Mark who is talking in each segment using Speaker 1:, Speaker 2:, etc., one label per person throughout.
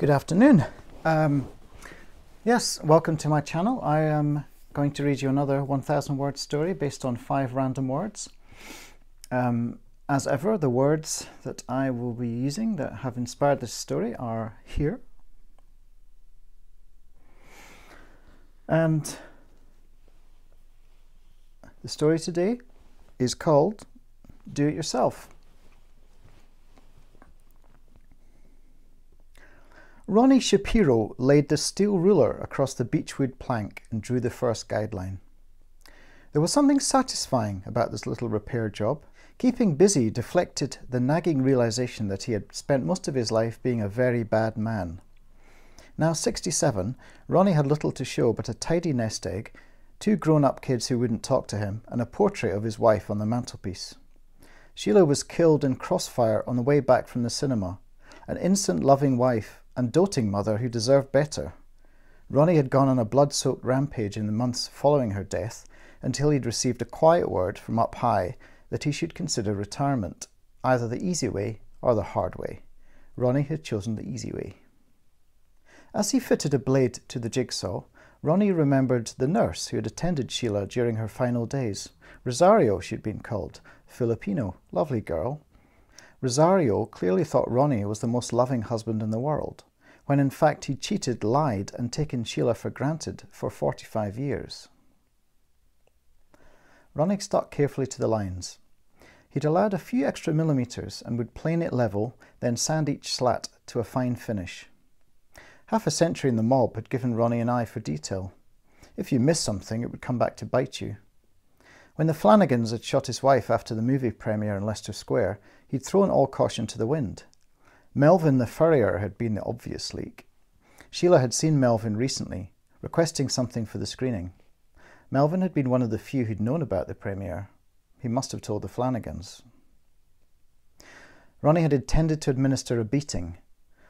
Speaker 1: Good afternoon. Yes, welcome to my channel. I am going to read you another 1,000 word story based on 5 random words. As ever, the words that I will be using that have inspired this story are here. And the story today is called Do It Yourself. Ronnie Shapiro laid the steel ruler across the beechwood plank and drew the first guideline. There was something satisfying about this little repair job. Keeping busy deflected the nagging realization that he had spent most of his life being a very bad man. Now 67, Ronnie had little to show but a tidy nest egg, 2 grown-up kids who wouldn't talk to him, and a portrait of his wife on the mantelpiece. Sheila was killed in crossfire on the way back from the cinema, an innocent, loving wife and doting mother who deserved better. Ronnie had gone on a blood-soaked rampage in the months following her death until he'd received a quiet word from up high that he should consider retirement, either the easy way or the hard way. Ronnie had chosen the easy way. As he fitted a blade to the jigsaw, Ronnie remembered the nurse who had attended Sheila during her final days. Rosario, she'd been called. Filipino, lovely girl. Rosario clearly thought Ronnie was the most loving husband in the world, when in fact he'd cheated, lied, and taken Sheila for granted for 45 years. Ronnie stuck carefully to the lines. He'd allowed a few extra millimeters and would plane it level, then sand each slat to a fine finish. Half a century in the mob had given Ronnie an eye for detail. If you missed something, it would come back to bite you. When the Flanagans had shot his wife after the movie premiere in Leicester Square, he'd thrown all caution to the wind. Melvin the furrier had been the obvious leak. Sheila had seen Melvin recently, requesting something for the screening. Melvin had been one of the few who'd known about the premiere. He must have told the Flanagans. Ronnie had intended to administer a beating,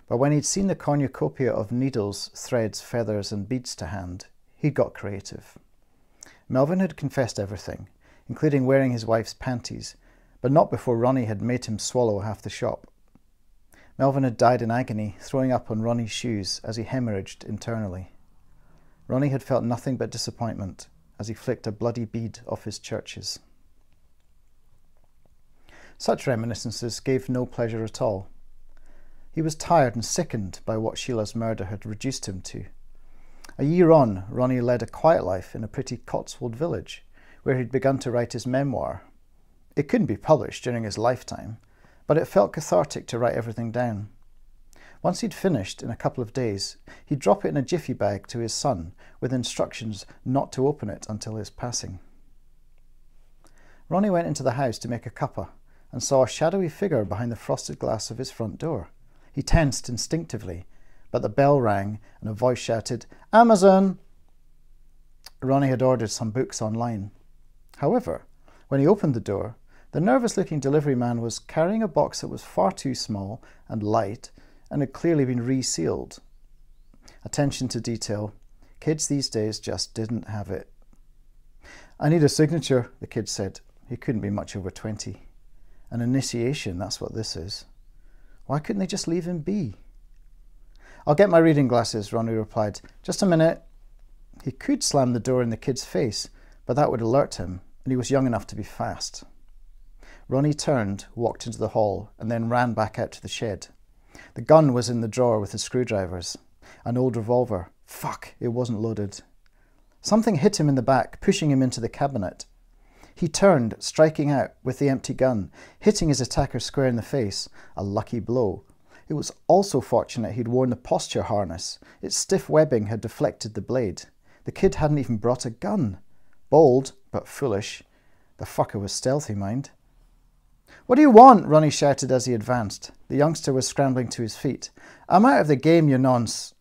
Speaker 1: but when he'd seen the cornucopia of needles, threads, feathers and beads to hand, he'd got creative. Melvin had confessed everything, including wearing his wife's panties, but not before Ronnie had made him swallow half the shop. Melvin had died in agony, throwing up on Ronnie's shoes as he hemorrhaged internally. Ronnie had felt nothing but disappointment as he flicked a bloody bead off his churches. Such reminiscences gave no pleasure at all. He was tired and sickened by what Sheila's murder had reduced him to. A year on, Ronnie led a quiet life in a pretty Cotswold village, where he'd begun to write his memoir. It couldn't be published during his lifetime, but it felt cathartic to write everything down. Once he'd finished, in a couple of days, he'd drop it in a jiffy bag to his son, with instructions not to open it until his passing. Ronnie went into the house to make a cuppa, and saw a shadowy figure behind the frosted glass of his front door. He tensed instinctively, but the bell rang and a voice shouted, "Amazon!" Ronnie had ordered some books online. However, when he opened the door, the nervous-looking delivery man was carrying a box that was far too small and light and had clearly been resealed. Attention to detail. Kids these days just didn't have it. "I need a signature," the kid said. He couldn't be much over 20. An initiation, that's what this is. Why couldn't they just leave him be? "I'll get my reading glasses," Ronnie replied. "Just a minute." He could slam the door in the kid's face, but that would alert him, and he was young enough to be fast. Ronnie turned, walked into the hall, and then ran back out to the shed. The gun was in the drawer with the screwdrivers. An old revolver. Fuck, it wasn't loaded. Something hit him in the back, pushing him into the cabinet. He turned, striking out with the empty gun, hitting his attacker square in the face. A lucky blow. It was also fortunate he'd worn the posture harness. Its stiff webbing had deflected the blade. The kid hadn't even brought a gun. Bold, but foolish. The fucker was stealthy, mind. "What do you want?" Ronnie shouted as he advanced. The youngster was scrambling to his feet. "I'm out of the game, you nonce."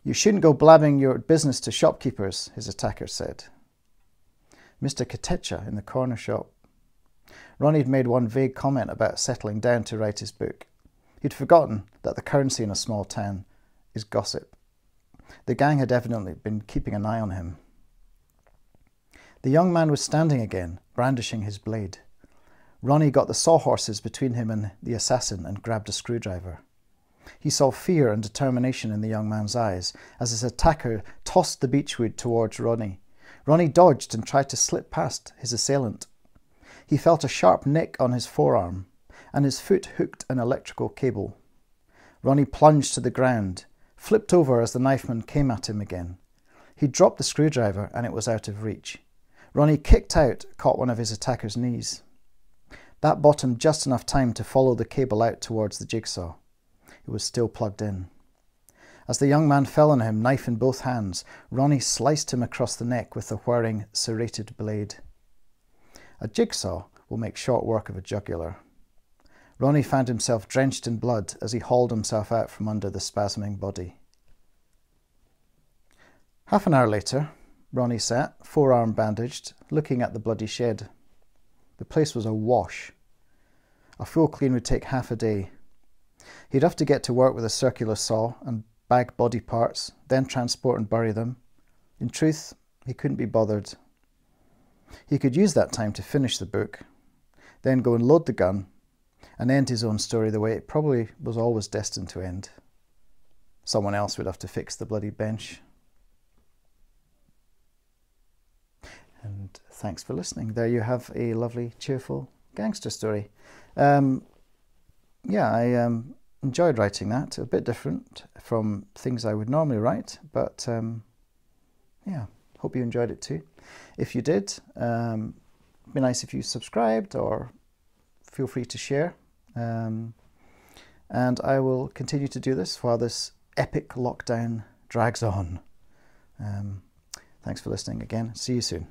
Speaker 1: "You shouldn't go blabbing your business to shopkeepers," his attacker said. Mr. Katecha in the corner shop. Ronnie had made one vague comment about settling down to write his book. He'd forgotten that the currency in a small town is gossip. The gang had evidently been keeping an eye on him. The young man was standing again, brandishing his blade. Ronnie got the sawhorses between him and the assassin and grabbed a screwdriver. He saw fear and determination in the young man's eyes as his attacker tossed the beechwood towards Ronnie. Ronnie dodged and tried to slip past his assailant. He felt a sharp nick on his forearm, and his foot hooked an electrical cable. Ronnie plunged to the ground, flipped over as the knifeman came at him again. He dropped the screwdriver and it was out of reach. Ronnie kicked out, caught one of his attacker's knees. That bought him just enough time to follow the cable out towards the jigsaw. It was still plugged in. As the young man fell on him, knife in both hands, Ronnie sliced him across the neck with the whirring, serrated blade. A jigsaw will make short work of a jugular. Ronnie found himself drenched in blood as he hauled himself out from under the spasming body. Half an hour later, Ronnie sat, forearm bandaged, looking at the bloody shed. The place was awash. A full clean would take half a day. He'd have to get to work with a circular saw and bag body parts, then transport and bury them. In truth, he couldn't be bothered. He could use that time to finish the book, then go and load the gun, and end his own story the way it probably was always destined to end. Someone else would have to fix the bloody bench. And thanks for listening. There you have a lovely, cheerful gangster story. I enjoyed writing that. A bit different from things I would normally write, but hope you enjoyed it too. If you did, it'd be nice if you subscribed, or feel free to share. And I will continue to do this while this epic lockdown drags on. Thanks for listening again. See you soon.